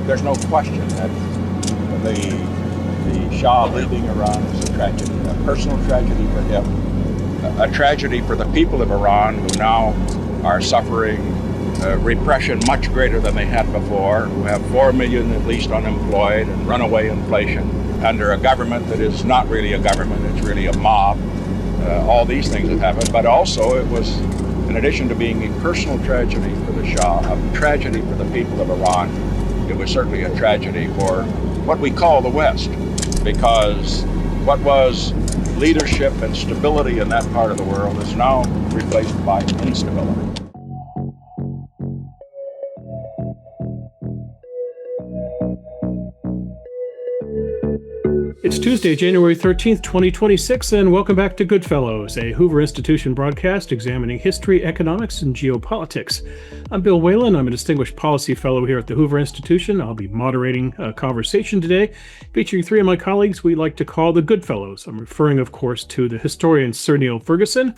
there's no question that the Shah leaving Iran is a tragedy, a personal tragedy for him, a tragedy for the people of Iran who now are suffering repression much greater than they had before, who have 4 million at least unemployed and runaway inflation under a government that is not really a government, it's really a mob. All these things have happened, but also it was, in addition to being a personal tragedy for the Shah, a tragedy for the people of Iran, it was certainly a tragedy for what we call the West, because what was leadership and stability in that part of the world is now replaced by instability. It's Tuesday, January 13th, 2026, and welcome back to Goodfellows, a Hoover Institution broadcast examining history, economics, and geopolitics. I'm Bill Whalen. I'm a distinguished policy fellow here at the Hoover Institution. I'll be moderating a conversation today featuring three of my colleagues we like to call the Goodfellows. I'm referring, of course, to the historian Sir Neil Ferguson,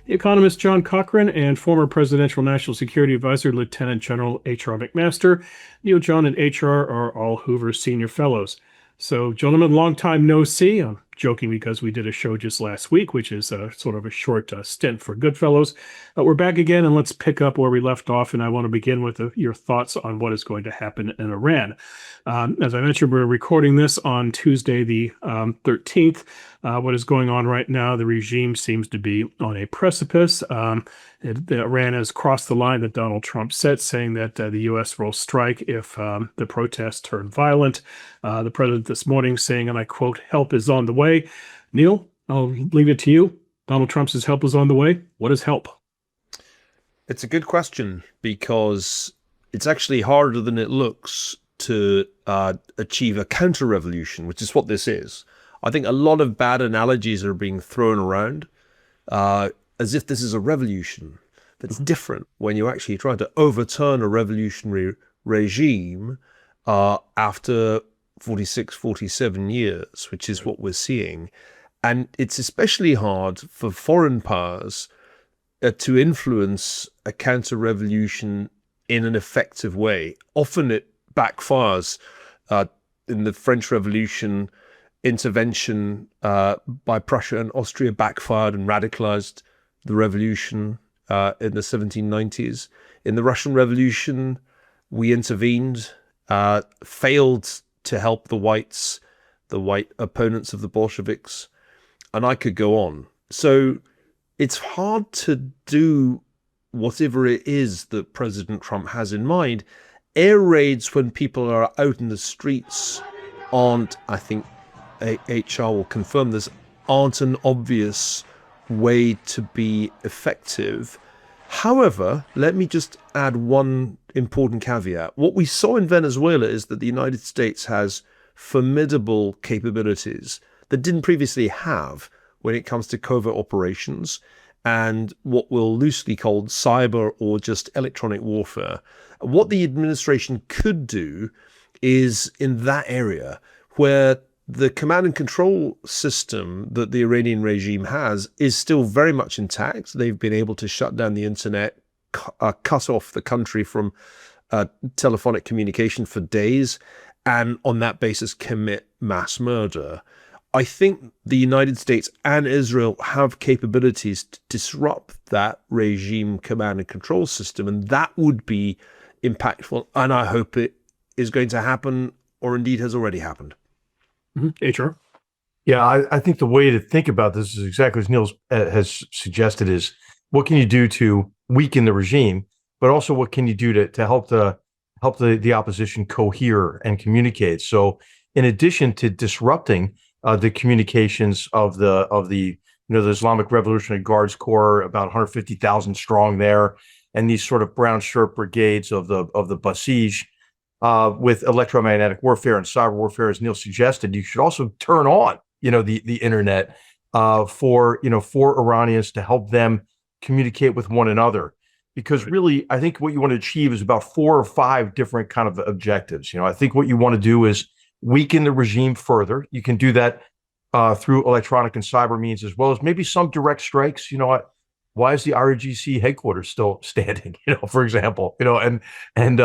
the economist John Cochrane, and former Presidential National Security Advisor Lieutenant General H.R. McMaster. Neil, John, and H.R. are all Hoover Senior Fellows. So, gentlemen, long time no see. I'm joking because we did a show just last week, which is sort of a short stint for Goodfellows. We're back again, and let's pick up where we left off. And I want to begin with your thoughts on what is going to happen in Iran. As I mentioned, we're recording this on Tuesday, the 13th. What is going on right now, the regime seems to be on a precipice. Iran has crossed the line that Donald Trump set, saying that the U.S. will strike if the protests turn violent. The president this morning saying, and I quote, "Help is on the way." Neil, I'll leave it to you. Donald Trump says help is on the way. What is help? It's a good question because it's actually harder than it looks to achieve a counter-revolution, which is what this is. I think a lot of bad analogies are being thrown around as if this is a revolution. That's different when you're actually trying to overturn a revolutionary regime after 46, 47 years, which is what we're seeing. And it's especially hard for foreign powers to influence a counter-revolution in an effective way. Often it backfires. In the French Revolution, intervention by Prussia and Austria backfired and radicalized the revolution in the 1790s. In the Russian Revolution, we intervened, failed to help the white opponents of the Bolsheviks, and I could go on. So it's hard to do whatever it is that President Trump has in mind. Air raids when people are out in the streets aren't, I think HR will confirm this, aren't an obvious way to be effective. However, let me just add one important caveat. What we saw in Venezuela is that the United States has formidable capabilities that didn't previously have when it comes to covert operations and what we'll loosely call cyber or just electronic warfare. What the administration could do is in that area where the command and control system that the Iranian regime has is still very much intact. They've been able to shut down the internet, cut off the country from telephonic communication for days, and on that basis commit mass murder. I think the United States and Israel have capabilities to disrupt that regime command and control system, and that would be impactful. And I hope it is going to happen, or indeed has already happened. HR? Yeah, I think the way to think about this is exactly as Neil has suggested: is what can you do to weaken the regime, but also what can you do to help the opposition cohere and communicate. So, in addition to disrupting the communications of the Islamic Revolutionary Guards Corps, about 150,000 strong there, and these sort of brown shirt brigades of the Basij. With electromagnetic warfare and cyber warfare, as Neil suggested, you should also turn on, the internet for Iranians to help them communicate with one another. Because really, I think what you want to achieve is about 4 or 5 different kind of objectives. I think what you want to do is weaken the regime further. You can do that through electronic and cyber means, as well as maybe some direct strikes. Why is the ROGC headquarters still standing? For example, and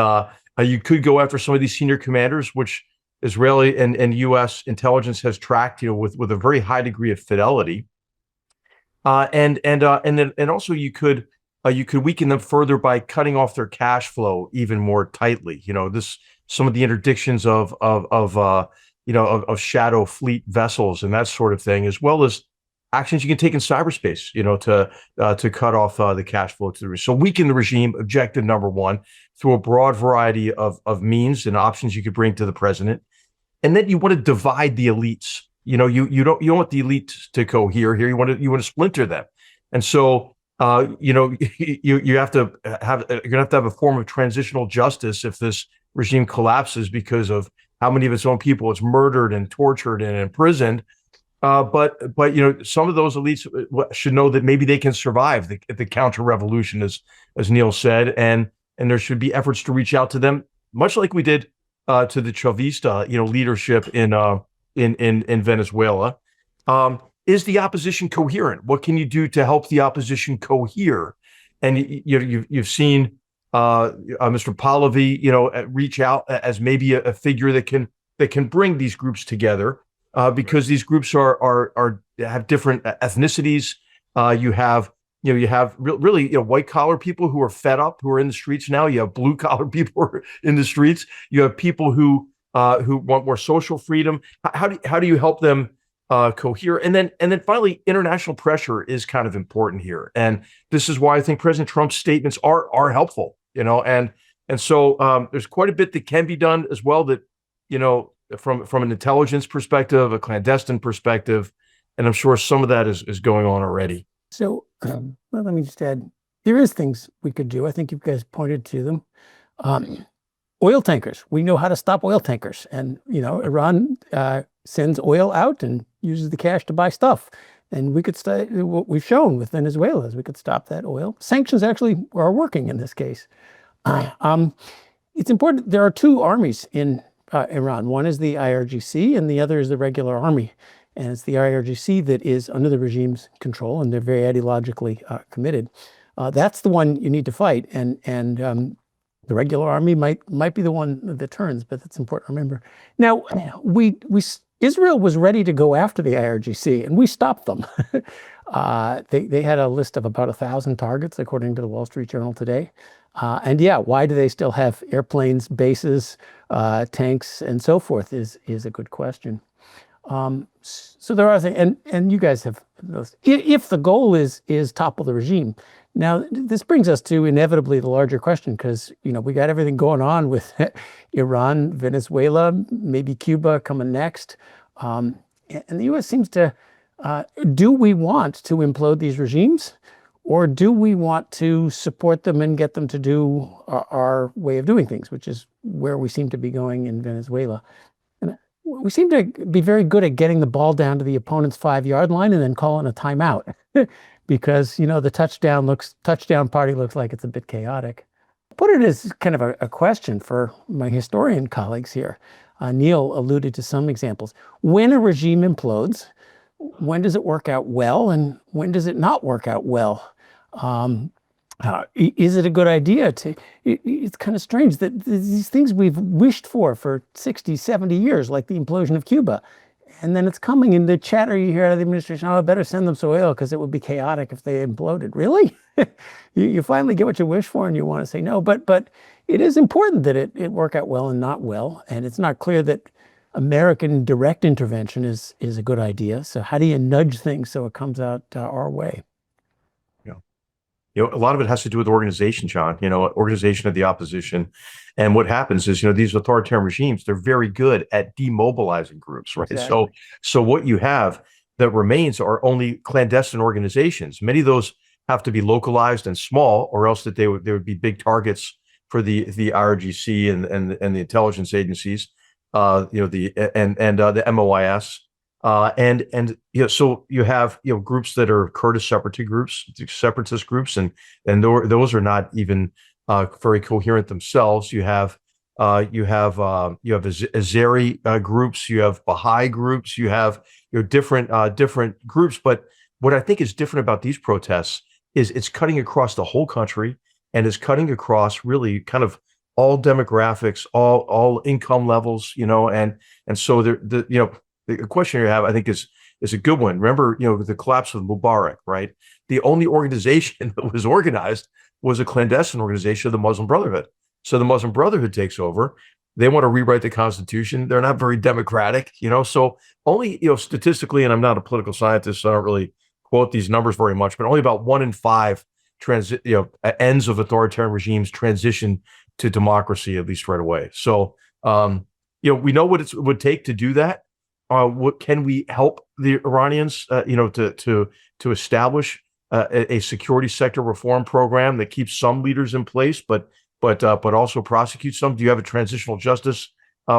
You could go after some of these senior commanders, which Israeli and U.S. intelligence has tracked, with a very high degree of fidelity. And also you could weaken them further by cutting off their cash flow even more tightly. Some of the interdictions of shadow fleet vessels and that sort of thing, as well as actions you can take in cyberspace, to cut off the cash flow to the regime. So weaken the regime, objective number one, through a broad variety of means and options you could bring to the president. And then you want to divide the elites. You don't want the elites to cohere here. You want to splinter them. And so you have to have you're gonna have to have a form of transitional justice if this regime collapses because of how many of its own people it's murdered and tortured and imprisoned. But some of those elites should know that maybe they can survive the counter-revolution, as Neil said, and there should be efforts to reach out to them, much like we did to the Chavista, leadership in Venezuela. Is the opposition coherent? What can you do to help the opposition cohere? And you've seen Mr. Pahlavi, reach out as maybe a figure that can bring these groups together. Because these groups have different ethnicities. You have really white collar people who are fed up, who are in the streets now. You have blue collar people who are in the streets. You have people who want more social freedom. How do you help them cohere? And then finally, international pressure is kind of important here, and this is why I think President Trump's statements are helpful. And so there's quite a bit that can be done as well. That from an intelligence perspective, a clandestine perspective, and I'm sure some of that is going on already. So let me just add, there is things we could do. I think you guys pointed to them. Oil tankers. We know how to stop oil tankers. And, Iran sends oil out and uses the cash to buy stuff. And we could what we've shown with Venezuela is we could stop that oil. Sanctions actually are working in this case. It's important. There are two armies in Iran. One is the IRGC and the other is the regular army. And it's the IRGC that is under the regime's control, and they're very ideologically committed. That's the one you need to fight. And the regular army might be the one that turns, but that's important to remember. Now, Israel was ready to go after the IRGC, and we stopped them. They had a list of about 1,000 targets, according to the Wall Street Journal today. And why do they still have airplanes, bases, tanks, and so forth is a good question. So there are things, and you guys have those. If the goal is topple the regime. Now, this brings us to inevitably the larger question, because, we got everything going on with Iran, Venezuela, maybe Cuba coming next. And the U.S. seems to, do we want to implode these regimes? Or do we want to support them and get them to do our way of doing things, which is where we seem to be going in Venezuela? And we seem to be very good at getting the ball down to the opponent's 5-yard line and then calling a timeout because, the touchdown party looks like it's a bit chaotic. I put it as kind of a question for my historian colleagues here. Neil alluded to some examples. When a regime implodes, when does it work out well and when does it not work out well? Is it a good idea it's kind of strange that these things we've wished for 60, 70 years, like the implosion of Cuba, and then it's coming in the chatter you hear out of the administration, I better send them some oil because it would be chaotic if they imploded. Really? you finally get what you wish for and you want to say no, but it is important that it work out well and not well. And it's not clear that American direct intervention is a good idea. So how do you nudge things so it comes out our way? A lot of it has to do with organization, John, organization of the opposition. And what happens is, these authoritarian regimes, they're very good at demobilizing groups, right? Exactly. So what you have that remains are only clandestine organizations. Many of those have to be localized and small, or else that they would be big targets for the IRGC and the intelligence agencies, the MOIS. So you have groups that are Kurdish separatist groups, and those are not even very coherent themselves. You have Azeri groups, you have Baha'i groups, you have different groups. But what I think is different about these protests is it's cutting across the whole country, and it's cutting across really kind of all demographics, all income levels, and so the question you have, I think, is a good one. Remember, the collapse of Mubarak, right? The only organization that was organized was a clandestine organization of the Muslim Brotherhood. So the Muslim Brotherhood takes over. They want to rewrite the Constitution. They're not very democratic, so only, statistically, and I'm not a political scientist, so I don't really quote these numbers very much, but only about 1 in 5 ends of authoritarian regimes transition to democracy, at least right away. So, we know what it would take to do that. What can we help the Iranians, to establish a security sector reform program that keeps some leaders in place, but also prosecute some? Do you have a transitional justice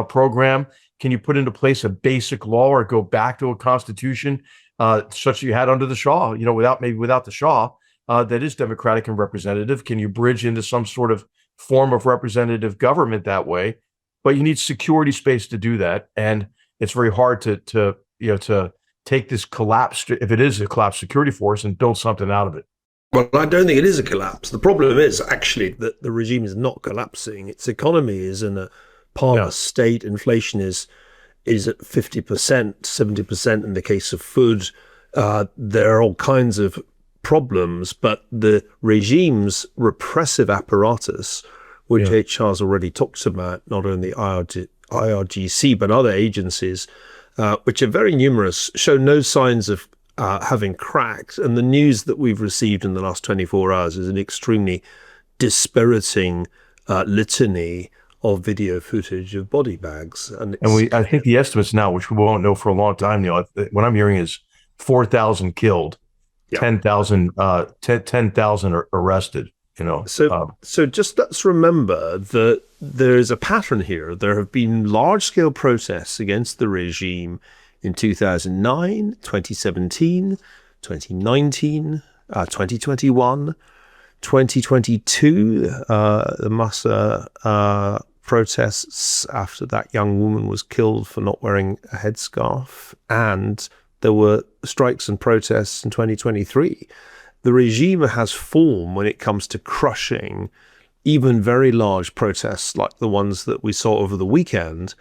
program? Can you put into place a basic law or go back to a constitution such as you had under the Shah? Without the Shah, that is democratic and representative. Can you bridge into some sort of form of representative government that way? But you need security space to do that, and it's very hard to take this collapse, if it is a collapsed security force, and build something out of it. Well, I don't think it is a collapse. The problem is actually that the regime is not collapsing. Its economy is in a parlous state. Inflation is at 50%, 70% in the case of food. There are all kinds of problems, but the regime's repressive apparatus, which HR's already talked about, not only IRGC, but other agencies, which are very numerous, show no signs of having cracked. And the news that we've received in the last 24 hours is an extremely dispiriting litany of video footage of body bags. And I think the estimates now, which we won't know for a long time, Neil, what I'm hearing is 4,000 killed, 10,000 arrested. So just let's remember that there is a pattern here. There have been large-scale protests against the regime in 2009, 2017, 2019, 2021, 2022, the mass protests after that young woman was killed for not wearing a headscarf, and there were strikes and protests in 2023. The regime has form when it comes to crushing even very large protests like the ones that we saw over the weekend.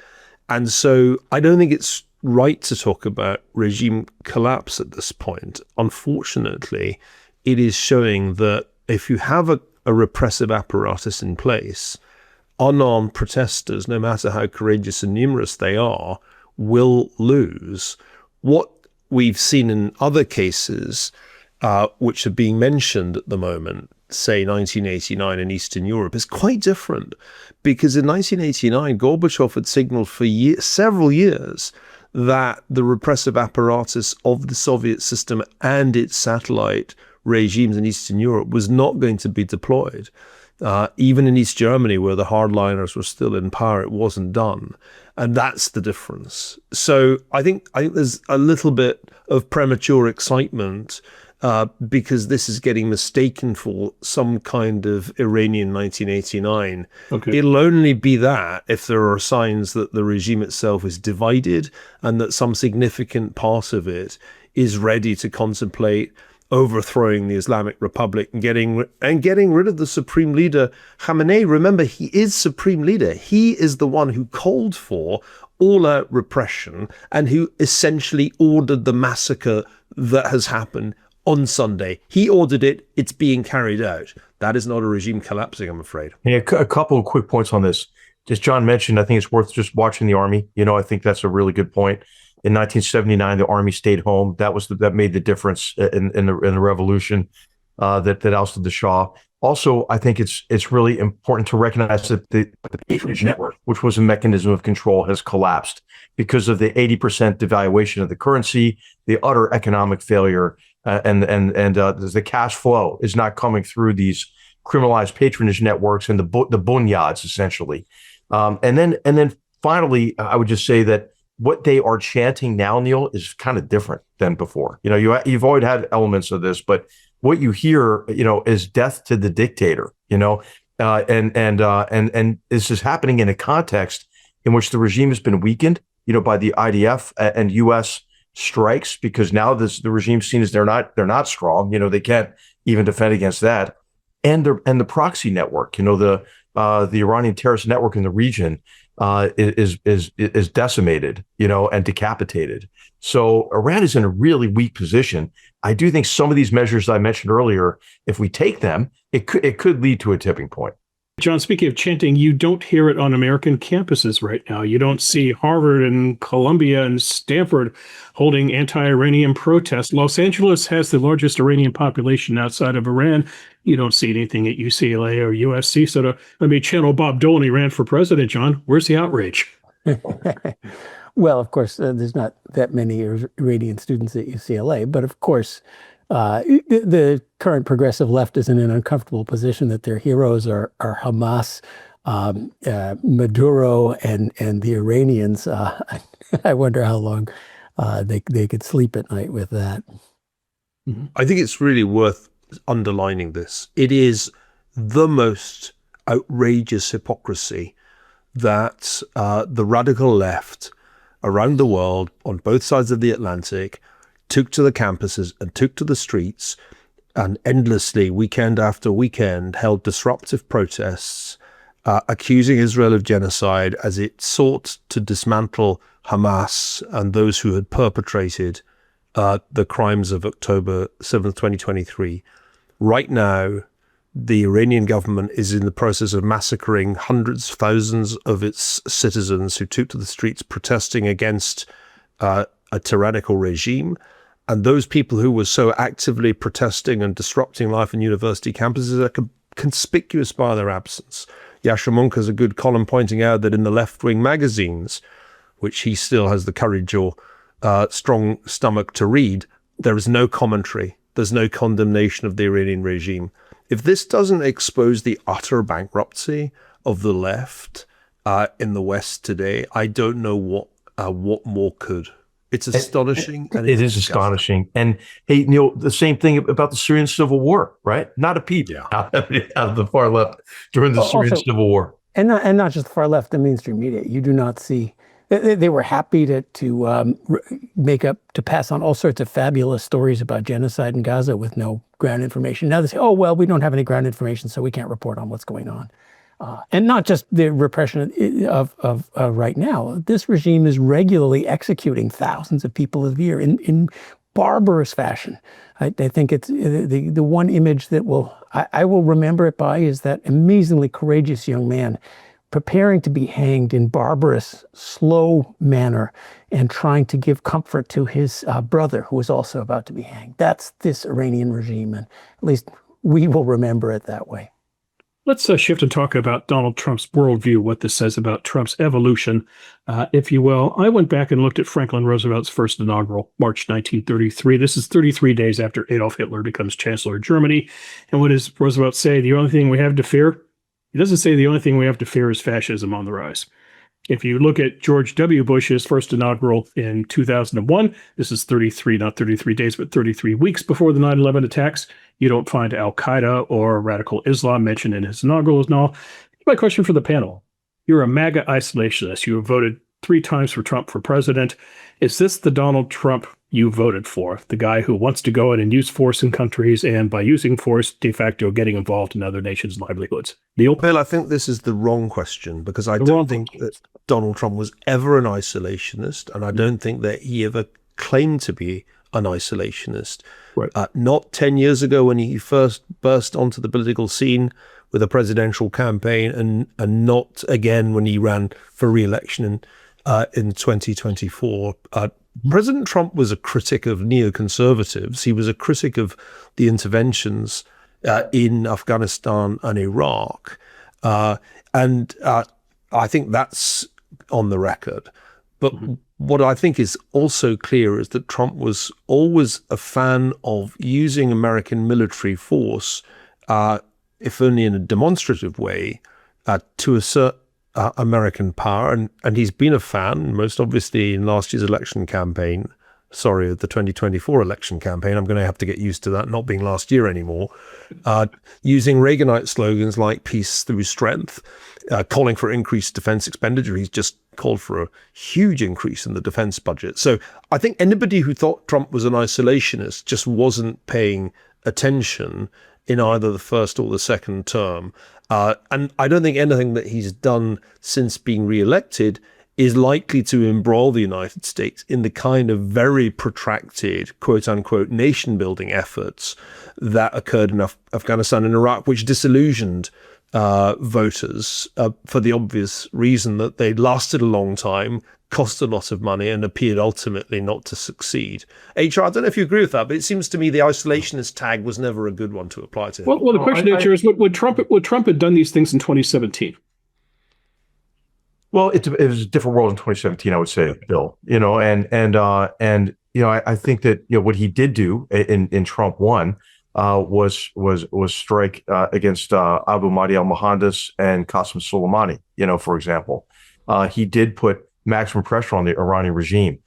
And so I don't think it's right to talk about regime collapse at this point. Unfortunately, it is showing that if you have a repressive apparatus in place, unarmed protesters, no matter how courageous and numerous they are, will lose. What we've seen in other cases, which are being mentioned at the moment, say 1989 in Eastern Europe, is quite different. Because in 1989, Gorbachev had signaled for several years that the repressive apparatus of the Soviet system and its satellite regimes in Eastern Europe was not going to be deployed. Even in East Germany, where the hardliners were still in power, it wasn't done. And that's the difference. So I think there's a little bit of premature excitement because this is getting mistaken for some kind of Iranian 1989. Okay. It'll only be that if there are signs that the regime itself is divided and that some significant part of it is ready to contemplate overthrowing the Islamic Republic and getting rid of the supreme leader, Khamenei. Remember, he is supreme leader. He is the one who called for all-out repression and who essentially ordered the massacre that has happened on Sunday. He ordered it. It's being carried out. That is not a regime collapsing, I'm afraid. Yeah, a couple of quick points on this. As John mentioned, I think it's worth just watching the army. I think that's a really good point. In 1979, the army stayed home. That made the difference in the revolution that ousted the Shah. Also, I think it's really important to recognize that the patronage network, which was a mechanism of control, has collapsed because of the 80% devaluation of the currency, the utter economic failure, and the cash flow is not coming through these criminalized patronage networks and the bunyads, essentially. And then finally, I would just say that what they are chanting now, Neil, is kind of different than before. You've always had elements of this, but what you hear, is death to the dictator. And this is happening in a context in which the regime has been weakened, by the IDF and U.S. strikes, because now the regime's seen as they're not strong. They can't even defend against that, and the proxy network. The the Iranian terrorist network in the region is decimated, and decapitated. So Iran is in a really weak position. I do think some of these measures I mentioned earlier, if we take them, it could lead to a tipping point. John, speaking of chanting, you don't hear it on American campuses right now. You don't see Harvard and Columbia and Stanford holding anti-Iranian protests. Los Angeles has the largest Iranian population outside of Iran. You don't see anything at UCLA or USC. So to channel Bob Dole, he ran for president, John. Where's the outrage? Well, of course, there's not that many Iranian students at UCLA, but of course, the current progressive left is in an uncomfortable position that their heroes are Hamas, Maduro, and the Iranians. I wonder how long they could sleep at night with that. I think it's really worth underlining this. It is the most outrageous hypocrisy that the radical left around the world on both sides of the Atlantic took to the campuses and took to the streets and endlessly, weekend after weekend, held disruptive protests, accusing Israel of genocide as it sought to dismantle Hamas and those who had perpetrated the crimes of October 7th, 2023. Right now, the Iranian government is in the process of massacring hundreds, thousands of its citizens who took to the streets protesting against a tyrannical regime. And those people who were so actively protesting and disrupting life in university campuses are conspicuous by their absence. Yasha Monk has a good column pointing out that in the left-wing magazines, which he still has the courage or strong stomach to read, there is no commentary. There's no condemnation of the Iranian regime. If this doesn't expose the utter bankruptcy of the left in the West today, I don't know what more could. It's astonishing. And it is astonishing. And hey, Neil, the same thing about the Syrian civil war, right? Not a peep out of the far left during the Syrian civil war. And not just the far left, the mainstream media. You do not see. They were happy to pass on all sorts of fabulous stories about genocide in Gaza with no ground information. Now they say, oh, well, we don't have any ground information, so we can't report on what's going on. And not just the repression of right now. This regime is regularly executing thousands of people a year in barbarous fashion. I think it's the one image that I will remember it by is that amazingly courageous young man preparing to be hanged in barbarous, slow manner and trying to give comfort to his brother who was also about to be hanged. That's this Iranian regime, and at least we will remember it that way. Let's shift and talk about Donald Trump's worldview, what this says about Trump's evolution, if you will. I went back and looked at Franklin Roosevelt's first inaugural, March 1933. This is 33 days after Adolf Hitler becomes Chancellor of Germany. And what does Roosevelt say? The only thing we have to fear? He doesn't say the only thing we have to fear is fascism on the rise. If you look at George W. Bush's first inaugural in 2001, this is 33, not 33 days, but 33 weeks before the 9/11 attacks. You don't find Al-Qaeda or radical Islam mentioned in his inaugural and all. My question for the panel. You're a MAGA isolationist. You have voted 3 times for Trump for president. Is this the Donald Trump you voted for? The guy who wants to go in and use force in countries and by using force, de facto getting involved in other nations' livelihoods? Neil? Bill, I think this is the wrong question because I don't think that Donald Trump was ever an isolationist, and I don't think that he ever claimed to be an isolationist. Right. Not 10 years ago when he first burst onto the political scene with a presidential campaign, and not again when he ran for re-election in 2024. President Trump was a critic of neoconservatives. He was a critic of the interventions in Afghanistan and Iraq. And I think that's on the record. But what I think is also clear is that Trump was always a fan of using American military force, if only in a demonstrative way, to assert American power. And he's been a fan, most obviously in last year's election campaign, the 2024 election campaign. I'm going to have to get used to that not being last year anymore. Using Reaganite slogans like peace through strength, calling for increased defense expenditure. He's just called for a huge increase in the defense budget. So I think anybody who thought Trump was an isolationist just wasn't paying attention in either the first or the second term. And I don't think anything that he's done since being re-elected is likely to embroil the United States in the kind of very protracted, quote unquote, nation building efforts that occurred in Afghanistan and Iraq, which disillusioned voters for the obvious reason that they lasted a long time, cost a lot of money, and appeared ultimately not to succeed. HR, I don't know if you agree with that, but it seems to me the isolationist tag was never a good one to apply to him. Well, the question, HR, is would Trump have done these things in 2017? Well, it was a different world in 2017, I would say, Bill. I think that what he did do in Trump 1 was strike against Abu Mahdi al-Mohandes and Qasem Soleimani. For example, he did put maximum pressure on the Iranian regime.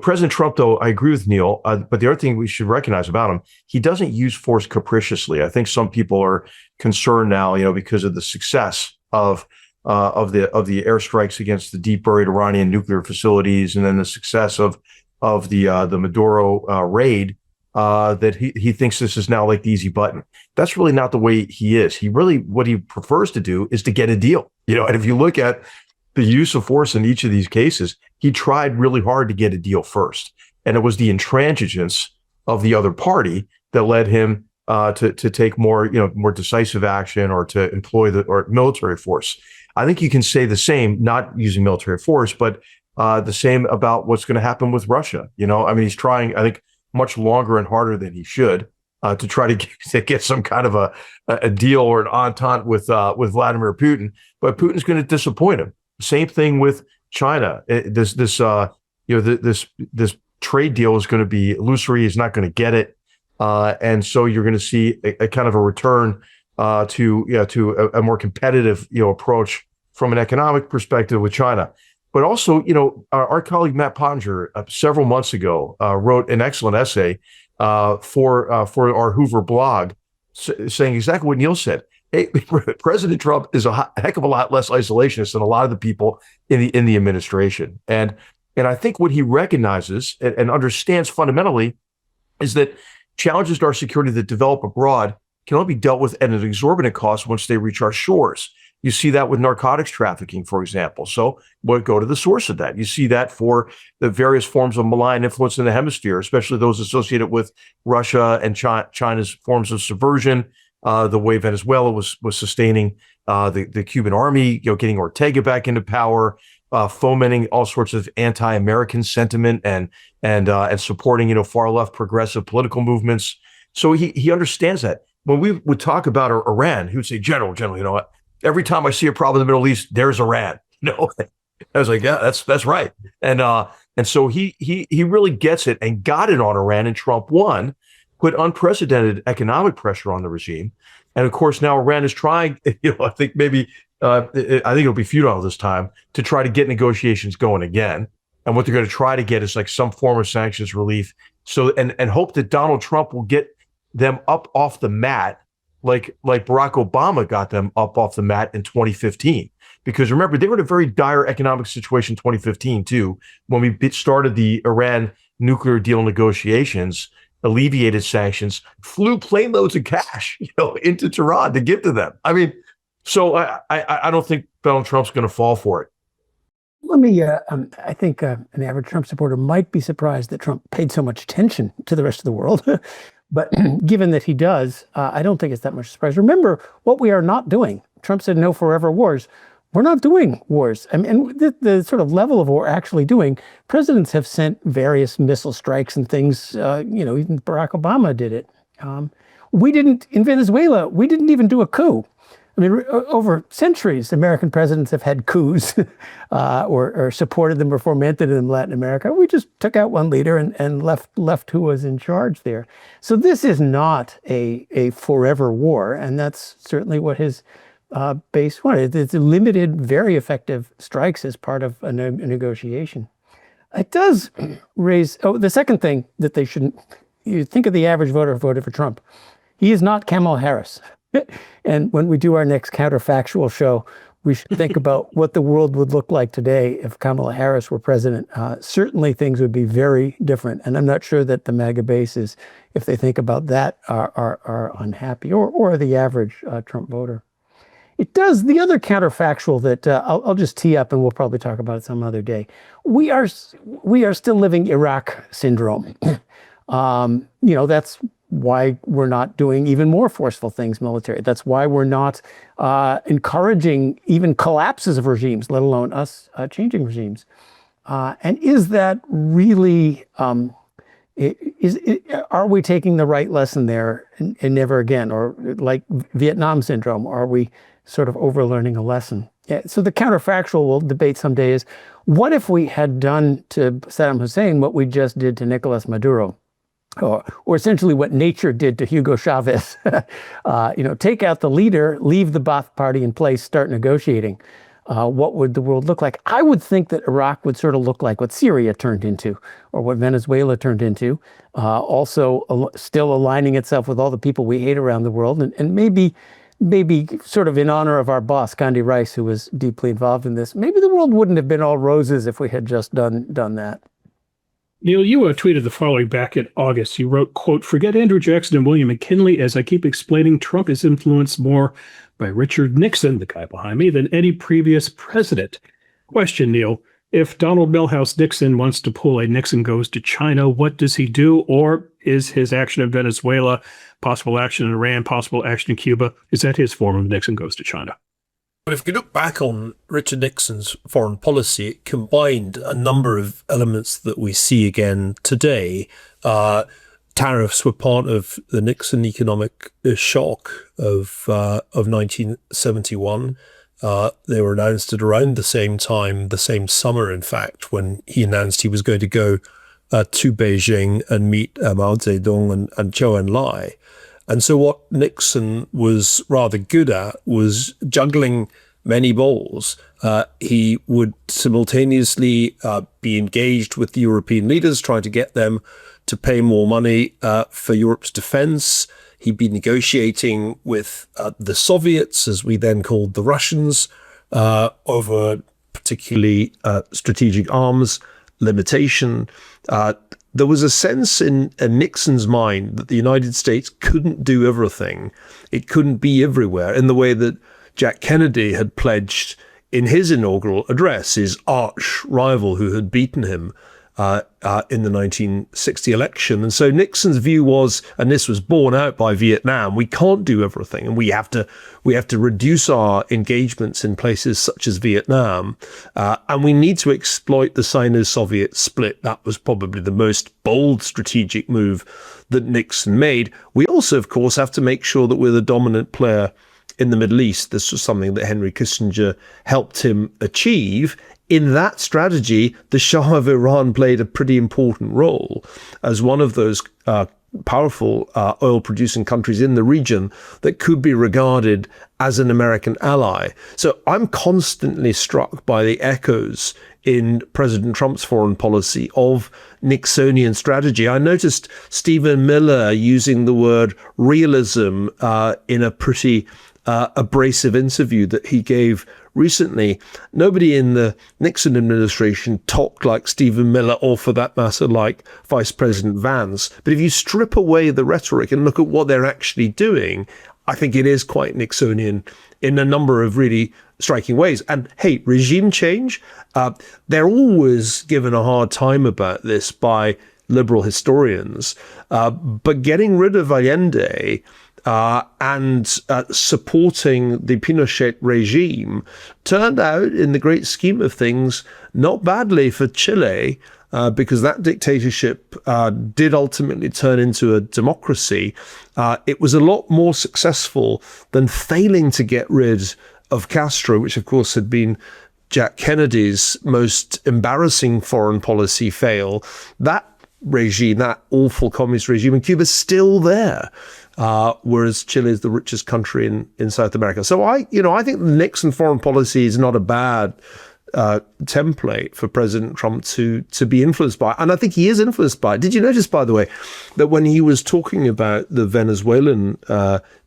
President Trump, though, I agree with Neil. But the other thing we should recognize about him, he doesn't use force capriciously. I think some people are concerned now, because of the success of the airstrikes against the deep buried Iranian nuclear facilities, and then the success of the Maduro raid, that he thinks this is now like the easy button. That's really not the way he is. What he prefers to do is to get a deal. And if you look at the use of force in each of these cases, he tried really hard to get a deal first, and it was the intransigence of the other party that led him to take more decisive action, or to employ the military force. I think you can say the same, not using military force, but the same about what's going to happen with Russia. He's trying, I think, much longer and harder than he should to try to get some kind of a deal or an entente with Vladimir Putin. But Putin's going to disappoint him. Same thing with China. This trade deal is going to be illusory. He's not going to get it, and so you're going to see a kind of a return to a more competitive approach from an economic perspective with China. But also, our colleague Matt Pottinger several months ago wrote an excellent essay for our Hoover blog, saying exactly what Neil said. Hey, President Trump is a heck of a lot less isolationist than a lot of the people in the administration, and I think what he recognizes and understands fundamentally is that challenges to our security that develop abroad can only be dealt with at an exorbitant cost once they reach our shores. You see that with narcotics trafficking, for example. So we'll go to the source of that. You see that for the various forms of malign influence in the hemisphere, especially those associated with Russia and China's forms of subversion, the way Venezuela was sustaining the Cuban army, getting Ortega back into power, fomenting all sorts of anti-American sentiment and supporting far left progressive political movements. So he understands that. When we would talk about Iran, he would say, General, what? Every time I see a problem in the Middle East, there's Iran. I was like, yeah, that's right. And so he really gets it and got it on Iran in Trump 1, put unprecedented economic pressure on the regime. And of course, now Iran is trying, I think it'll be futile this time to try to get negotiations going again. And what they're going to try to get is like some form of sanctions relief. So, and hope that Donald Trump will get them up off the mat, like Barack Obama got them up off the mat in 2015. Because remember, they were in a very dire economic situation in 2015 too, when we started the Iran nuclear deal negotiations, alleviated sanctions, flew plane loads of cash, into Tehran to give to them. So I don't think Donald Trump's going to fall for it. Let me, I think an average Trump supporter might be surprised that Trump paid so much attention to the rest of the world. But given that he does, I don't think it's that much surprise. Remember what we are not doing. Trump said no forever wars. We're not doing wars. And the sort of level of war we're actually doing, presidents have sent various missile strikes and things, even Barack Obama did it. We didn't, in Venezuela, we didn't even do a coup. Over centuries, American presidents have had coups or supported them or fomented them in Latin America. We just took out one leader and left who was in charge there. So this is not a forever war, and that's certainly what his base wanted. It's limited, very effective strikes as part of a negotiation. It does raise, the second thing that they shouldn't, you think of the average voter who voted for Trump. He is not Kamala Harris. And when we do our next counterfactual show, we should think about what the world would look like today if Kamala Harris were president. Certainly things would be very different. And I'm not sure that the MAGA bases, if they think about that, are unhappy, or the average Trump voter. It does. The other counterfactual that I'll just tee up, and we'll probably talk about it some other day. We are still living Iraq syndrome. That's why we're not doing even more forceful things military. That's why we're not encouraging even collapses of regimes, let alone us changing regimes. And is that really, are we taking the right lesson there and never again? Or like Vietnam syndrome, are we sort of overlearning a lesson? Yeah, so the counterfactual we'll debate someday is, what if we had done to Saddam Hussein what we just did to Nicolas Maduro? Or essentially what nature did to Hugo Chavez? Take out the leader, leave the Ba'ath Party in place, start negotiating. What would the world look like? I would think that Iraq would sort of look like what Syria turned into, or what Venezuela turned into, also still aligning itself with all the people we hate around the world, and maybe sort of in honor of our boss, Condi Rice, who was deeply involved in this, maybe the world wouldn't have been all roses if we had just done that. Neil, you tweeted the following back in August. You wrote, quote, "Forget Andrew Jackson and William McKinley. As I keep explaining, Trump is influenced more by Richard Nixon," the guy behind me, "than any previous president." Question, Neil, if Donald Milhouse Nixon wants to pull a Nixon goes to China, what does he do? Or is his action in Venezuela, possible action in Iran, possible action in Cuba, is that his form of Nixon goes to China? But if you look back on Richard Nixon's foreign policy, it combined a number of elements that we see again today. Tariffs were part of the Nixon economic shock of 1971. They were announced at around the same time, the same summer, in fact, when he announced he was going to go to Beijing and meet Mao Zedong and Zhou Enlai. And so what Nixon was rather good at was juggling many balls. He would simultaneously be engaged with the European leaders, trying to get them to pay more money for Europe's defense. He'd be negotiating with the Soviets, as we then called the Russians, over particularly strategic arms limitation. There was a sense in Nixon's mind that the United States couldn't do everything. It couldn't be everywhere, in the way that Jack Kennedy had pledged in his inaugural address, his arch rival who had beaten him in the 1960 election. And so Nixon's view was, and this was borne out by Vietnam, we can't do everything, and we have to reduce our engagements in places such as Vietnam, and we need to exploit the Sino-Soviet split. That was probably the most bold strategic move that Nixon made. We also, of course, have to make sure that we're the dominant player in the Middle East. This was something that Henry Kissinger helped him achieve. In that strategy, the Shah of Iran played a pretty important role as one of those powerful oil-producing countries in the region that could be regarded as an American ally. So I'm constantly struck by the echoes in President Trump's foreign policy of Nixonian strategy. I noticed Stephen Miller using the word realism in a pretty abrasive interview that he gave recently. Nobody in the Nixon administration talked like Stephen Miller, or for that matter, like Vice President Vance. But if you strip away the rhetoric and look at what they're actually doing, I think it is quite Nixonian in a number of really striking ways. And hey, regime change, they're always given a hard time about this by liberal historians. But getting rid of Allende and supporting the Pinochet regime turned out, in the great scheme of things, not badly for Chile, because that dictatorship did ultimately turn into a democracy. It was a lot more successful than failing to get rid of Castro, which of course had been Jack Kennedy's most embarrassing foreign policy fail. That regime, that awful communist regime in Cuba, is still there. Whereas Chile is the richest country in South America. So I think the Nixon foreign policy is not a bad template for President Trump to be influenced by. And I think he is influenced by it. Did you notice, by the way, that when he was talking about the Venezuelan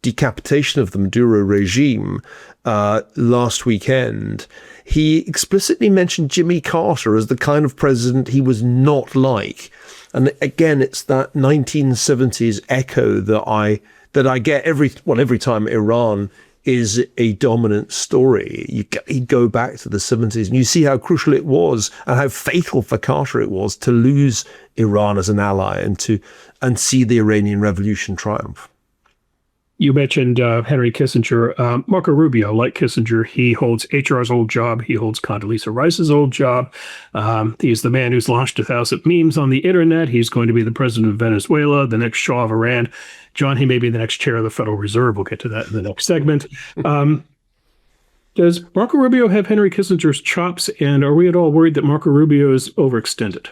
decapitation of the Maduro regime last weekend, he explicitly mentioned Jimmy Carter as the kind of president he was not like. And again, it's that 1970s echo that I get every time Iran is a dominant story. You go back to the 70s and you see how crucial it was and how fatal for Carter it was to lose Iran as an ally and see the Iranian Revolution triumph. You mentioned Henry Kissinger. Marco Rubio, like Kissinger, he holds HR's old job. He holds Condoleezza Rice's old job. He's the man who's launched 1,000 memes on the internet. He's going to be the president of Venezuela, the next Shah of Iran. John, he may be the next chair of the Federal Reserve. We'll get to that in the next segment. Does Marco Rubio have Henry Kissinger's chops? And are we at all worried that Marco Rubio is overextended?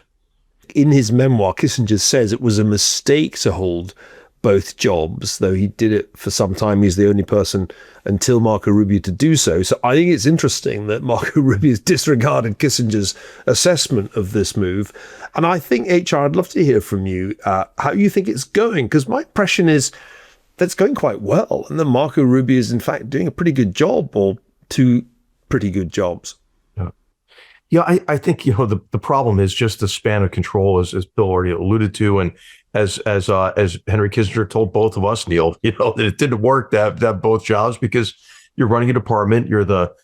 In his memoir, Kissinger says it was a mistake to hold both jobs, though he did it for some time. He's the only person until Marco Rubio to do so. So I think it's interesting that Marco Rubio has disregarded Kissinger's assessment of this move. And I think, HR, I'd love to hear from you how you think it's going, because my impression is that it's going quite well, and that Marco Rubio is in fact doing a pretty good job, or two pretty good jobs. Yeah, I think, the problem is just the span of control, as Bill already alluded to, and as Henry Kissinger told both of us, Neil, that it didn't work to have both jobs, because you're running a department, you're the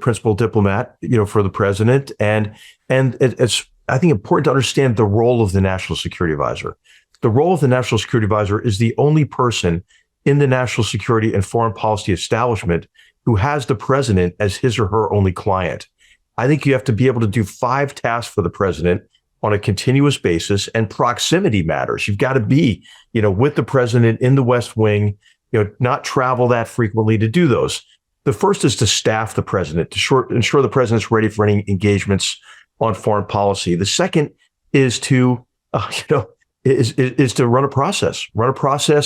principal diplomat, for the president, and it's, I think, important to understand the role of the National Security Advisor. The role of the National Security Advisor is the only person in the national security and foreign policy establishment who has the president as his or her only client. I think you have to be able to do 5 tasks for the president on a continuous basis, and proximity matters. You've got to be, with the president in the West Wing, not travel that frequently to do those. The first is to staff the president, to ensure the president's ready for any engagements on foreign policy. The second is to, is to run a process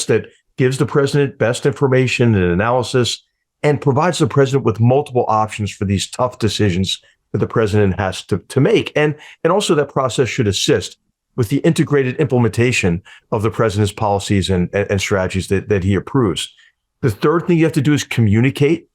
that gives the president best information and analysis, and provides the president with multiple options for these tough decisions that the president has to make. And also that process should assist with the integrated implementation of the president's policies and strategies that he approves. The third thing you have to do is communicate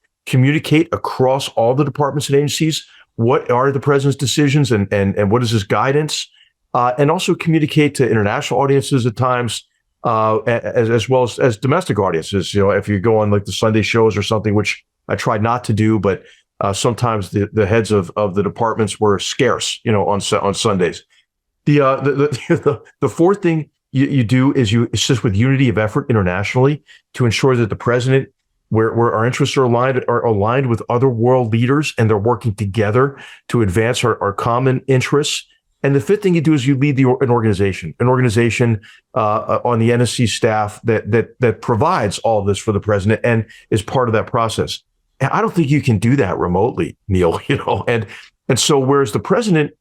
across all the departments and agencies. What are the president's decisions and what is his guidance? And also communicate to international audiences at times, as well as domestic audiences. If you go on like the Sunday shows or something, which I try not to do, but sometimes the heads of the departments were scarce, on Sundays. The fourth thing you do is you assist with unity of effort internationally to ensure that the president, where our interests are aligned with other world leaders, and they're working together to advance our common interests. And the fifth thing you do is you lead an organization on the NSC staff that provides all of this for the president and is part of that process. And I don't think you can do that remotely, Neil, and so whereas the president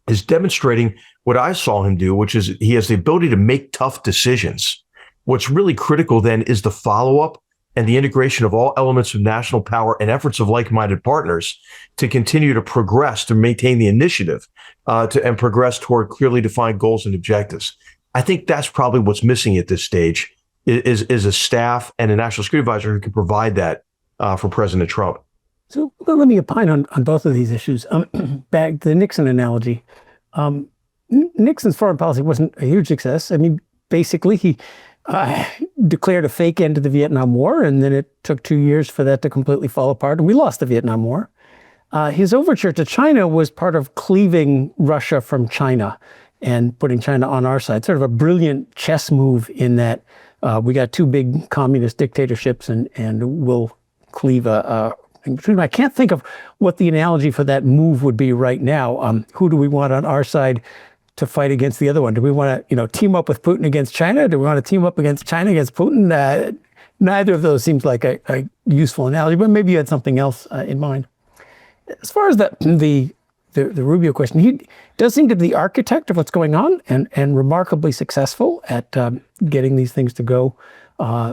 is demonstrating what I saw him do, which is he has the ability to make tough decisions. What's really critical then is the follow-up and the integration of all elements of national power and efforts of like-minded partners to continue to progress, to maintain the initiative, and progress toward clearly defined goals and objectives. I think that's probably what's missing at this stage is a staff and a national security advisor who can provide that for President Trump. So let me opine on both of these issues. Back to the Nixon analogy. Nixon's foreign policy wasn't a huge success. I mean, basically, he declared a fake end to the Vietnam War, and then it took 2 years for that to completely fall apart, and we lost the Vietnam War. His overture to China was part of cleaving Russia from China and putting China on our side, sort of a brilliant chess move in that we got 2 big communist dictatorships and we'll cleave in between them. I can't think of what the analogy for that move would be right now. Who do we want on our side to fight against the other one? Do we want to, team up with Putin against China? Do we want to team up against China against Putin? Neither of those seems like a useful analogy, but maybe you had something else in mind. As far as the Rubio question, he does seem to be the architect of what's going on and remarkably successful at getting these things to go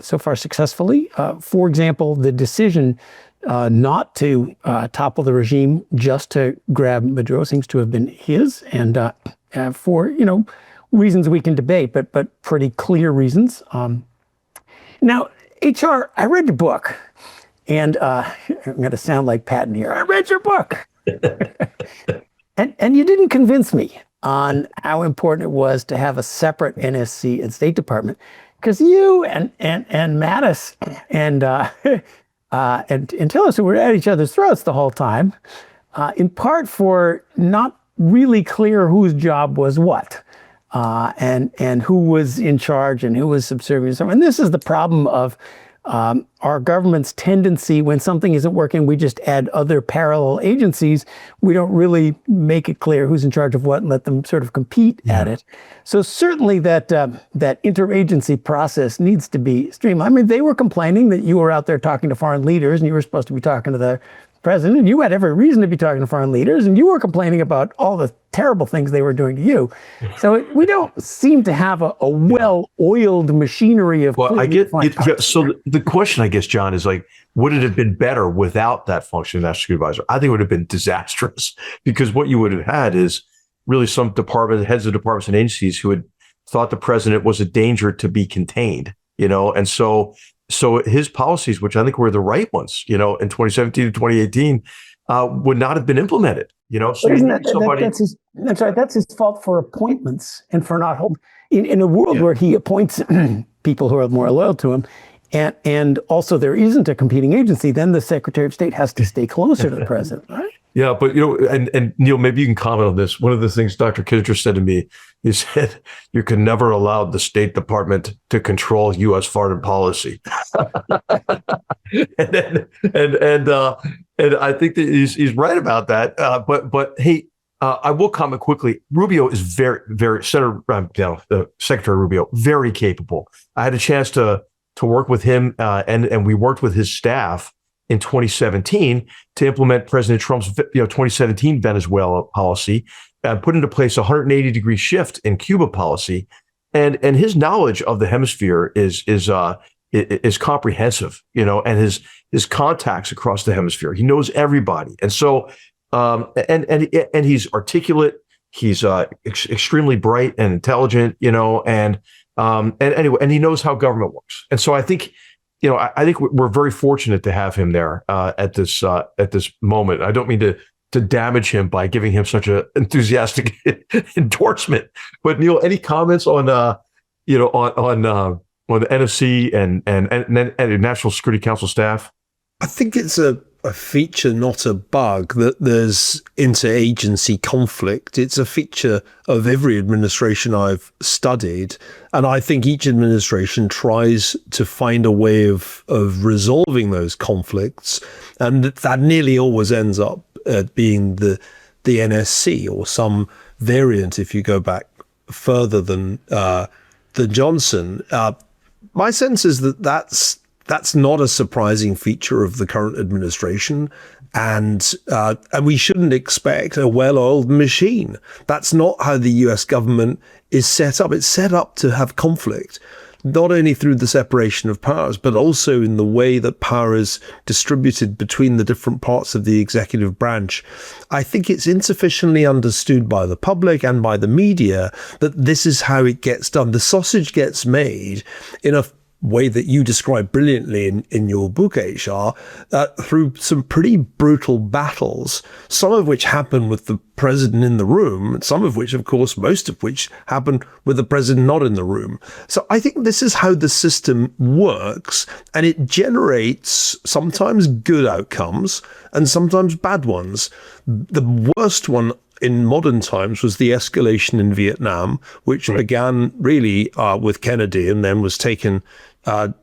so far successfully. For example, the decision not to topple the regime just to grab Maduro seems to have been his, and for reasons we can debate, but pretty clear reasons. Now, HR, I read your book, and I'm going to sound like Patton here. I read your book, and you didn't convince me on how important it was to have a separate NSC and State Department, because you and Mattis and and tell us that we're at each other's throats the whole time, in part for not really clear whose job was what, and who was in charge and who was subservient. And this is the problem of our government's tendency when something isn't working, we just add other parallel agencies. We don't really make it clear who's in charge of what and let them sort of compete at it. So certainly that interagency process needs to be streamlined. I mean, they were complaining that you were out there talking to foreign leaders and you were supposed to be talking to the president, and you had every reason to be talking to foreign leaders, and you were complaining about all the terrible things they were doing to you. So we don't seem to have a well-oiled machinery of. Well, I get it. So the question, I guess, John, is like, would it have been better without that function of national security advisor? I think it would have been disastrous, because what you would have had is really some heads of departments and agencies who had thought the president was a danger to be contained, and so his policies, which I think were the right ones, in 2017 to 2018, would not have been implemented. So you need somebody. That's his fault for appointments and for not holding. In a world where he appoints people who are more loyal to him, and also there isn't a competing agency, then the Secretary of State has to stay closer to the president, right? Yeah, but and Neil, maybe you can comment on this. One of the things Dr. Kissinger said to me, he said, "You can never allow the State Department to control U.S. foreign policy." and I think that he's right about that. But hey, I will comment quickly. Rubio is very, very Secretary Rubio, very capable. I had a chance to work with him, and we worked with his staff in 2017 to implement President Trump's 2017 Venezuela policy, put into place a 180-degree shift in Cuba policy, and his knowledge of the hemisphere is comprehensive, and his contacts across the hemisphere. He knows everybody, and so and he's articulate. He's extremely bright and intelligent, and anyway, and he knows how government works. And so I think. I think we're very fortunate to have him there at this moment. I don't mean to damage him by giving him such an enthusiastic endorsement. But Neil, any comments on on the NSC and National Security Council staff? I think it's a feature, not a bug, that there's interagency conflict. It's a feature of every administration I've studied. And I think each administration tries to find a way of resolving those conflicts. And that nearly always ends up being the NSC or some variant if you go back further than Johnson. My sense is that that's not a surprising feature of the current administration, and we shouldn't expect a well-oiled machine. That's not how the US government is set up. It's set up to have conflict, not only through the separation of powers, but also in the way that power is distributed between the different parts of the executive branch. I think it's insufficiently understood by the public and by the media that this is how it gets done. The sausage gets made in a way that you describe brilliantly in your book, HR, through some pretty brutal battles, some of which happen with the president in the room, some of which, of course, most of which happen with the president not in the room. So I think this is how the system works, and it generates sometimes good outcomes and sometimes bad ones. The worst one in modern times was the escalation in Vietnam, which began really with Kennedy and then was taken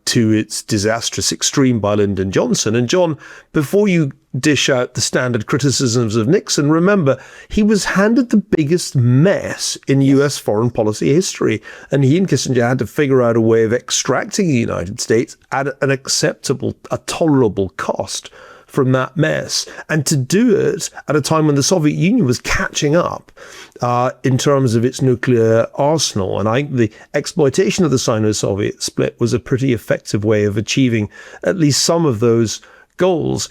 to its disastrous extreme by Lyndon Johnson. And John, before you dish out the standard criticisms of Nixon, remember, he was handed the biggest mess in US foreign policy history. And he and Kissinger had to figure out a way of extracting the United States at an acceptable, a tolerable cost from that mess, and to do it at a time when the Soviet Union was catching up in terms of its nuclear arsenal. And I think the exploitation of the Sino-Soviet split was a pretty effective way of achieving at least some of those goals.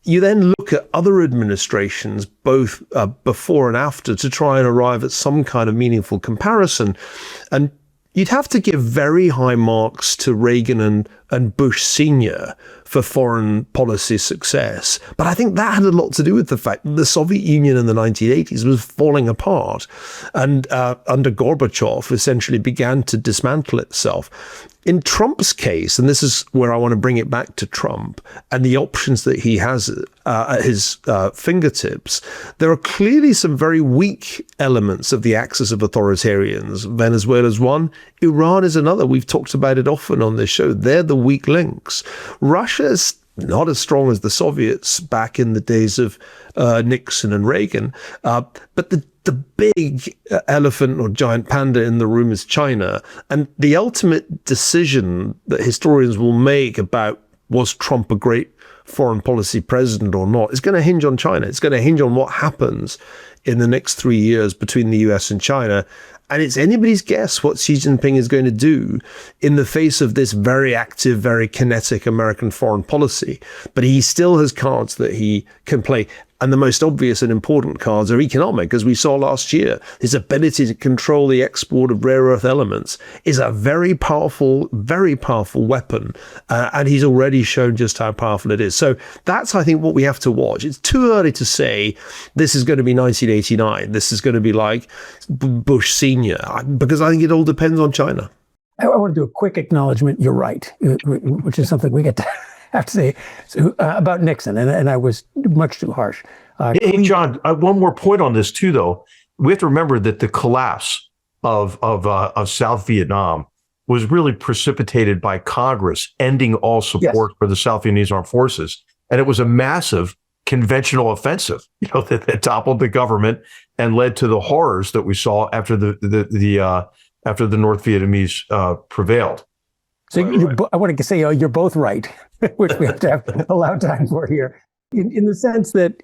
You then look at other administrations, both before and after, to try and arrive at some kind of meaningful comparison. And you'd have to give very high marks to Reagan and Bush Sr. for foreign policy success. But I think that had a lot to do with the fact that the Soviet Union in the 1980s was falling apart, and under Gorbachev essentially began to dismantle itself. In Trump's case, and this is where I want to bring it back to Trump and the options that he has at his fingertips, there are clearly some very weak elements of the axis of authoritarians. Venezuela's one, Iran is another. We've talked about it often on this show. They're the weak links. Russia's not as strong as the Soviets back in the days of Nixon and Reagan, but the big elephant or giant panda in the room is China. And the ultimate decision that historians will make about was Trump a great foreign policy president or not is going to hinge on China. It's going to hinge on what happens in the next 3 years between the US and China. And it's anybody's guess what Xi Jinping is going to do in the face of this very active, very kinetic American foreign policy. But he still has cards that he can play. And the most obvious and important cards are economic, as we saw last year. His ability to control the export of rare earth elements is a very powerful weapon. And he's already shown just how powerful it is. So that's, I think, what we have to watch. It's too early to say this is going to be 1989. This is going to be like Bush Senior, because I think it all depends on China. I want to do a quick acknowledgement. You're right, which is something we get to have to say about Nixon, and I was much too harsh. Hey, John, one more point on this too, though. We have to remember that the collapse of South Vietnam was really precipitated by Congress ending all support for the South Vietnamese armed forces, and it was a massive conventional offensive, that toppled the government and led to the horrors that we saw after after the North Vietnamese prevailed. So I want to say you're both right, which we have to allow time for here. In the sense that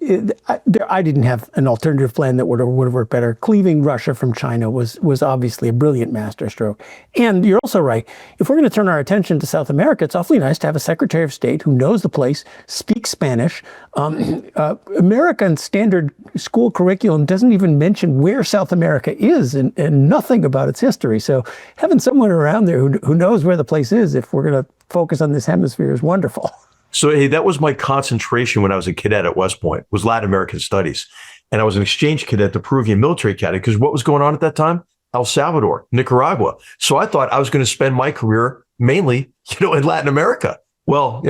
I didn't have an alternative plan that would have worked better. Cleaving Russia from China was obviously a brilliant masterstroke. And you're also right. If we're going to turn our attention to South America, it's awfully nice to have a Secretary of State who knows the place, speaks Spanish. American standard school curriculum doesn't even mention where South America is and nothing about its history. So having someone around there who knows where the place is, if we're going to focus on this hemisphere, is wonderful. So, hey, that was my concentration when I was a cadet at West Point, was Latin American studies. And I was an exchange cadet at the Peruvian Military Academy, because what was going on at that time? El Salvador, Nicaragua. So I thought I was going to spend my career mainly, in Latin America. Well,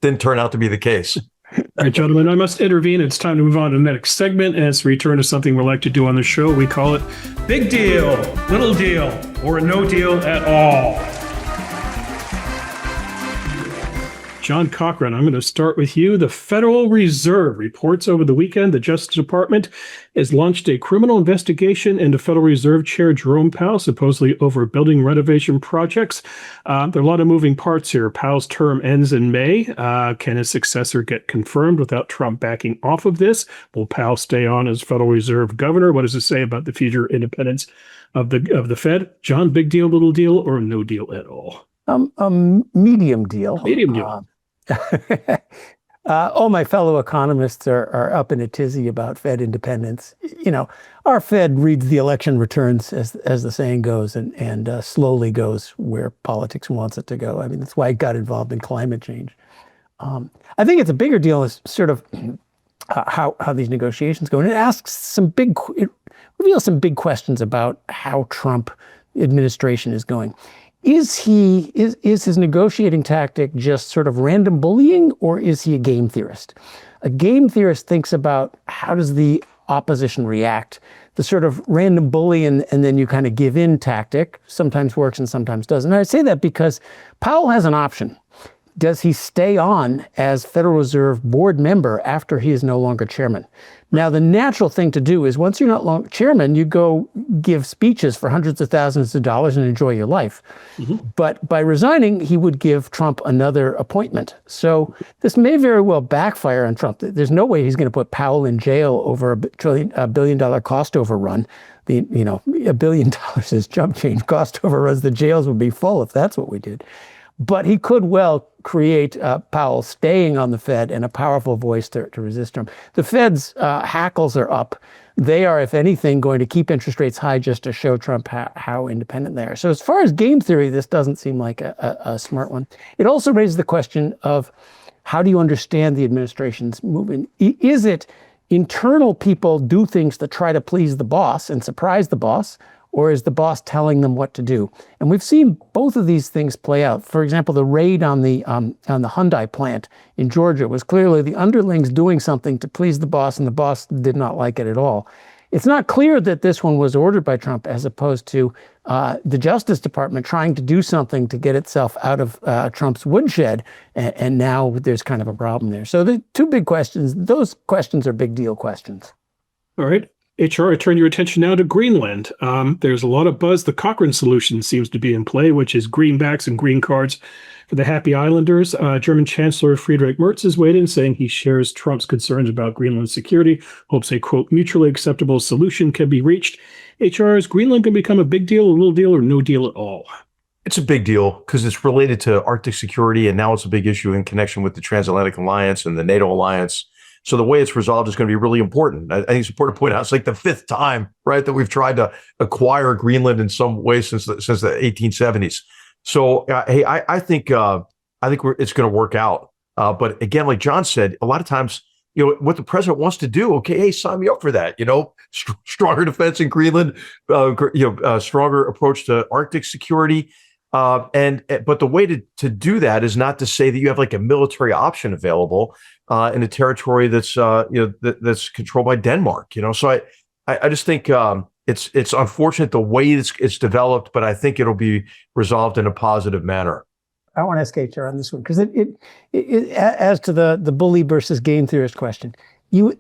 didn't turn out to be the case. All right, gentlemen, I must intervene. It's time to move on to the next segment, and it's return to something we like to do on the show. We call it Big Deal, Little Deal, or No Deal at All. John Cochran, I'm going to start with you. The Federal Reserve reports over the weekend the Justice Department has launched a criminal investigation into Federal Reserve Chair Jerome Powell, supposedly over building renovation projects. There are a lot of moving parts here. Powell's term ends in May. Can his successor get confirmed without Trump backing off of this? Will Powell stay on as Federal Reserve governor? What does it say about the future independence of the Fed? John, big deal, little deal, or no deal at all? Medium deal. Medium deal. All my fellow economists are up in a tizzy about Fed independence. Our Fed reads the election returns, as the saying goes, and slowly goes where politics wants it to go. I mean, that's why it got involved in climate change. I think it's a bigger deal is sort of how these negotiations go. And it reveals some big questions about how Trump administration is going. Is his negotiating tactic just sort of random bullying, or is he a game theorist? A game theorist thinks about how does the opposition react. The sort of random bully and then you kind of give in tactic sometimes works and sometimes doesn't. And I say that because Powell has an option. Does he stay on as Federal Reserve board member after he is no longer chairman? Now, the natural thing to do is once you're not chairman, you go give speeches for hundreds of thousands of dollars and enjoy your life. Mm-hmm. But by resigning, he would give Trump another appointment. So this may very well backfire on Trump. There's no way he's going to put Powell in jail over a billion-dollar cost overrun. $1 billion is jump change cost overruns. The jails would be full if that's what we did. But he could well create Powell staying on the Fed and a powerful voice to resist Trump. The Fed's hackles are up. They are, if anything, going to keep interest rates high just to show Trump how independent they are. So as far as game theory, this doesn't seem like a smart one. It also raises the question of How do you understand the administration's movement? Is it internal people do things to try to please the boss and surprise the boss, or is the boss telling them what to do? And we've seen both of these things play out. For example, the raid on the Hyundai plant in Georgia was clearly the underlings doing something to please the boss, and the boss did not like it at all. It's not clear that this one was ordered by Trump, as opposed to the Justice Department trying to do something to get itself out of Trump's woodshed, and now there's kind of a problem there. So the two big questions, those questions are big deal questions. All right. HR, I turn your attention now to Greenland. There's a lot of buzz. The Cochrane solution seems to be in play, which is greenbacks and green cards for the happy islanders. German Chancellor Friedrich Merz has weighed in, saying he shares Trump's concerns about Greenland's security, hopes a, quote, mutually acceptable solution can be reached. HR, is Greenland going to become a big deal, a little deal, or no deal at all? It's a big deal because it's related to Arctic security, and now it's a big issue in connection with the Transatlantic Alliance and the NATO alliance. So the way it's resolved is going to be really important. I think it's important to point out it's like the fifth time, right, that we've tried to acquire Greenland in some way since the 1870s. So hey, I think it's going to work out. But again, like John said, a lot of times, what the president wants to do, okay, hey, sign me up for that. Stronger defense in Greenland, stronger approach to Arctic security. But the way to do that is not to say that you have like a military option available in a territory that's that's controlled by Denmark. So I just think it's unfortunate the way it's developed, but I think it'll be resolved in a positive manner. I want to ask HR on this one because it as to the bully versus game theorist question.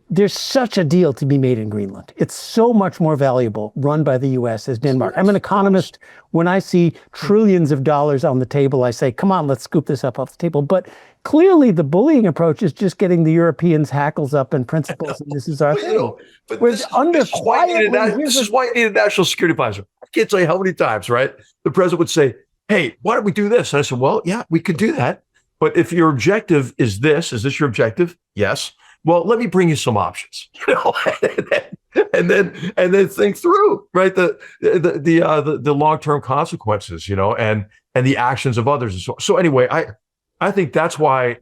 There's such a deal to be made in Greenland. It's so much more valuable run by the U.S. as Denmark. I'm an economist. When I see trillions of dollars on the table, I say, come on, let's scoop this up off the table. But clearly the bullying approach is just getting the Europeans' hackles up and principles. And this is our thing. This is why you need a national security advisor. I can't tell you how many times, right? The president would say, hey, why don't we do this? And I said, well, yeah, we could do that. But if your objective is this your objective? Yes. Well, let me bring you some options, and then think through, right, the long-term consequences, and the actions of others. So anyway, I think that's why,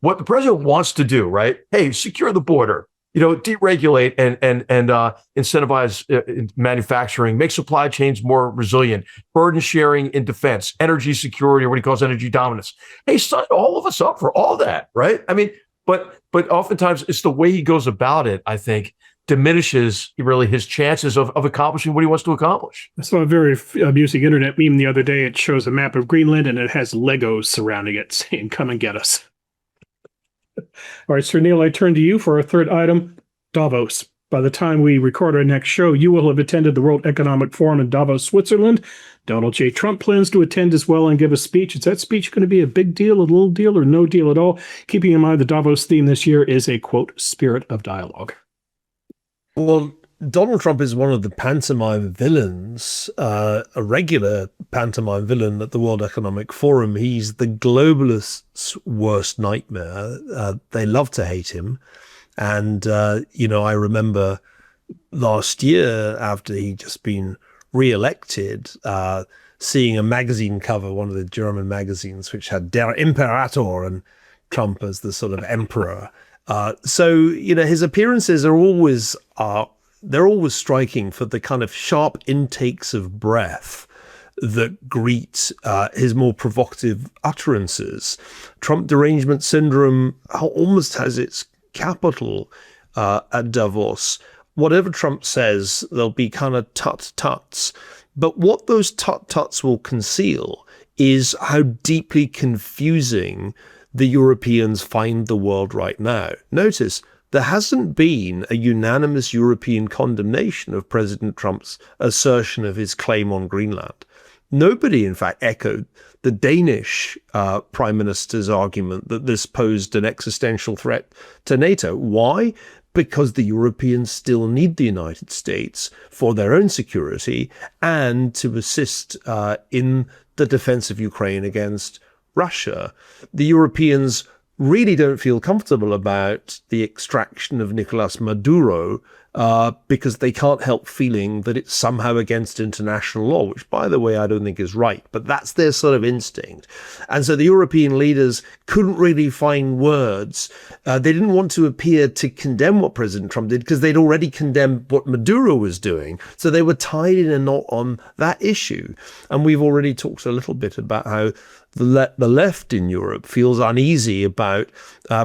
what the president wants to do, right? Hey, secure the border, deregulate and incentivize manufacturing, make supply chains more resilient, burden sharing in defense, energy security, or what he calls energy dominance. Hey, sign all of us up for all that, right? I mean, but oftentimes it's the way he goes about it, I think, diminishes really his chances of accomplishing what he wants to accomplish. I saw a very amusing internet meme the other day. It shows a map of Greenland and it has Legos surrounding it saying, come and get us. All right, Sir Neil, I turn to you for our third item, Davos. By the time we record our next show, you will have attended the World Economic Forum in Davos, Switzerland. Donald J. Trump plans to attend as well and give a speech. Is that speech going to be a big deal, a little deal, or no deal at all? Keeping in mind the Davos theme this year is a, quote, spirit of dialogue. Well, Donald Trump is one of the pantomime villains, a regular pantomime villain at the World Economic Forum. He's the globalists' worst nightmare. They love to hate him. And, I remember last year, after he'd just been re-elected, seeing a magazine cover, one of the German magazines, which had Der Imperator and Trump as the sort of emperor. So his appearances are always striking for the kind of sharp intakes of breath that greet his more provocative utterances. Trump derangement syndrome almost has its capital at Davos. Whatever Trump says, there'll be kind of tut-tuts. But what those tut-tuts will conceal is how deeply confusing the Europeans find the world right now. Notice, there hasn't been a unanimous European condemnation of President Trump's assertion of his claim on Greenland. Nobody, in fact, echoed the Danish prime minister's argument that this posed an existential threat to NATO. Why? Because the Europeans still need the United States for their own security and to assist in the defense of Ukraine against Russia. The Europeans really don't feel comfortable about the extraction of Nicolas Maduro because they can't help feeling that it's somehow against international law, which, by the way, I don't think is right. But that's their sort of instinct. And so the European leaders couldn't really find words. They didn't want to appear to condemn what President Trump did because they'd already condemned what Maduro was doing. So they were tied in a knot on that issue. And we've already talked a little bit about how the left in Europe feels uneasy about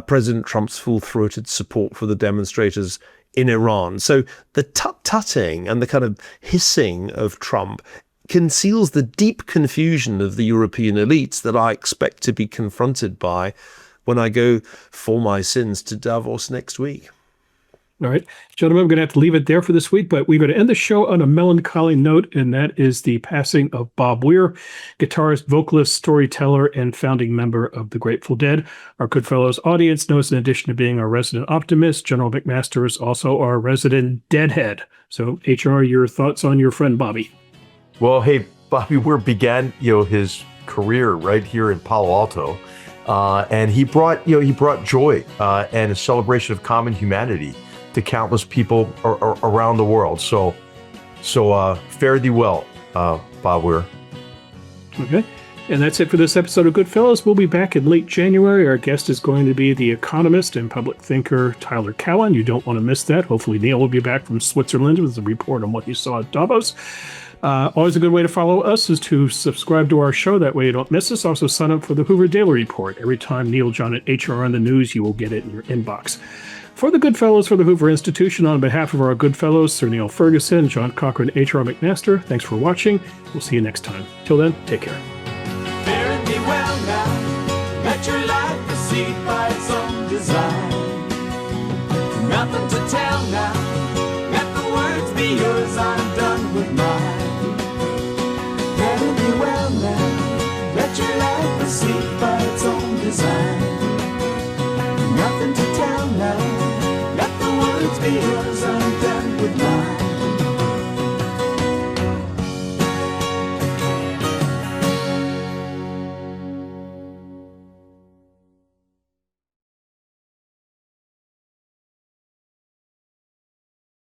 President Trump's full-throated support for the demonstrators in Iran. So the tut-tutting and the kind of hissing of Trump conceals the deep confusion of the European elites that I expect to be confronted by when I go for my sins to Davos next week. All right, gentlemen, I'm going to have to leave it there for this week, but we're going to end the show on a melancholy note, and that is the passing of Bob Weir, guitarist, vocalist, storyteller, and founding member of the Grateful Dead. Our Goodfellows audience knows, in addition to being our resident optimist, General McMaster is also our resident deadhead. So, HR, your thoughts on your friend Bobby? Well, hey, Bobby Weir began, his career right here in Palo Alto, and he brought joy and a celebration of common humanity to countless people around the world. So fare thee well, Bob Weir. Okay. And that's it for this episode of Goodfellows. We'll be back in late January. Our guest is going to be the economist and public thinker Tyler Cowen. You don't want to miss that. Hopefully Neil will be back from Switzerland with a report on what he saw at Davos. Always a good way to follow us is to subscribe to our show. That way you don't miss us. Also sign up for the Hoover Daily Report. Every time Neil, John, and HR on the news, you will get it in your inbox. For the Goodfellows for the Hoover Institution, on behalf of our Goodfellows, Sir Neil Ferguson, John Cochran, HR McMaster, thanks for watching. We'll see you next time. Till then, take care. Fare thee well now, let your life proceed by its own design. Nothing to tell now, let the words be yours.